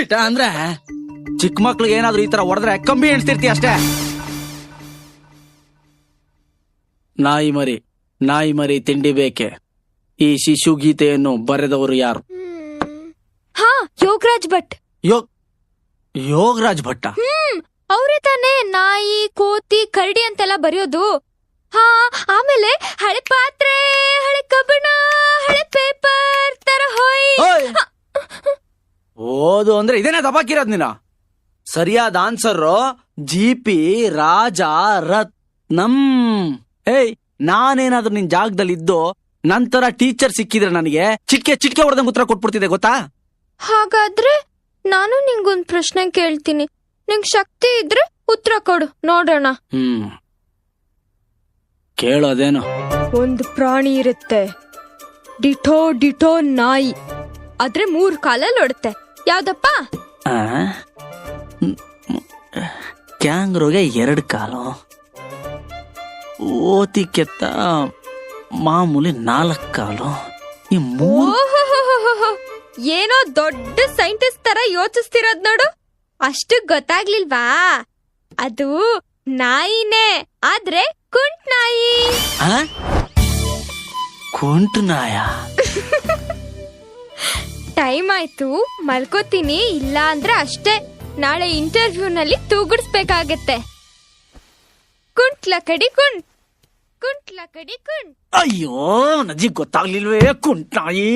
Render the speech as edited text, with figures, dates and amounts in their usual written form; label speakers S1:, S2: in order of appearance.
S1: ದಿಟ ಅಂದ್ರೆ ಚಿಕ್ಕ ಮಕ್ಳಿಗೆ ಏನಾದ್ರು ಈ ತರ ಹೊಡೆದ್ರೆ ಕಂಬಿ ಎಣಿಸ್ತಿರ್ತಿ ಅಷ್ಟೇ. ನಾಯಿ ಮರಿ ತಿಂಡಿ ಬೇಕೆ. ಈ ಶಿಶು ಗೀತೆಯನ್ನು ಬರೆದವರು ಯಾರು?
S2: ಹಾ, ಯೋಗರಾಜ್ ಭಟ್.
S1: ಯೋಗರಾಜ್ ಭಟ್ಟ?
S2: ಅವ್ರೇ ತಾನೇ ನಾಯಿ, ಕೋತಿ, ಕರಡಿ ಅಂತೆಲ್ಲ ಬರೆಯೋದು. ಹಾ, ಆಮೇಲೆ ಹಳೆ ಪಾತ್ರೆ, ಹಳೆ ಕಬ್ಬಣ, ಹಳೆ ಪೇಪರ್ ತರ ಹೋಯ್.
S1: ಓದು ಅಂದ್ರೆ ಇದೇನೇ ದಬಾಕಿರೋದ್ ನೀನ. ಸರಿಯಾದ ಆನ್ಸರ್ GP ರಾಜರತ್ನಂ. ಏಯ್, ನಾನೇನಾದ್ರೂ ನಿನ್ ಜಾಗದಲ್ಲಿ ಇದ್ದು ನಂತರ ಟೀಚರ್ ಸಿಕ್ಕಿದ್ರೆ ನನಗೆ ಚಿಟ್ಕೆ ಹೊಡೆದಂಗ್ ಉತ್ತರ ಕೊಟ್ಬಿಡ್ತಿದೆ ಗೊತ್ತಾ?
S2: ಹಾಗಾದ್ರೆ ನಾನು ನಿಂಗೊಂದ್ ಪ್ರಶ್ನೆ ಕೇಳ್ತೀನಿ. ನಿಂಗ್ ಶಕ್ತಿ ಇದ್ರೆ ಉತ್ತರ ಕೊಡು ನೋಡೋಣ.
S1: ಕೇಳೋದೇನು?
S2: ಒಂದು ಪ್ರಾಣಿ ಇರುತ್ತೆ, ಡಿಟೋ ನಾಯಿ. ಆದ್ರೆ 3 ಕಾಲಲ್ಲಿ ಓಡುತ್ತೆ. ಯಾವ್ದಪ್ಪ?
S1: ಕ್ಯಾಂಗ್ರೋಗೆ 2 ಕಾಲು, ಓತಿ ಕೆತ್ತ ಮಾಮೂಲಿ 4 ಕಾಲು. ಈ 3
S2: ಏನೋ ದೊಡ್ಡ ಸೈಂಟಿಸ್ಟ್ ತರ ಯೋಚಿಸ್ತಿರೋದ್ ನೋಡು. ಅಷ್ಟು ಗೊತ್ತಾಗ್ಲಿಲ್ವಾ? ಅದು ನಾಯಿನೇ, ಆದ್ರೆ ಕುಂಟ್ ನಾಯಿ.
S1: ಕುಂಟು ನಾಯ?
S2: ಟೈಮ್ ಆಯ್ತು, ಮಲ್ಕೋತೀನಿ. ಇಲ್ಲ ಅಂದ್ರೆ ಅಷ್ಟೇ, ನಾಳೆ ಇಂಟರ್ವ್ಯೂನಲ್ಲಿ ತೂಗುಡಿಸ್ಬೇಕಾಗತ್ತೆ. ಕುಂಟ್ಲ ಕಡಿ ಕುಂಟ್.
S1: ಅಯ್ಯೋ, ನಜ್ಜಿ ಗೊತ್ತಾಗ್ಲಿಲ್ವೇ ಕುಂಟ್ ನಾಯಿ.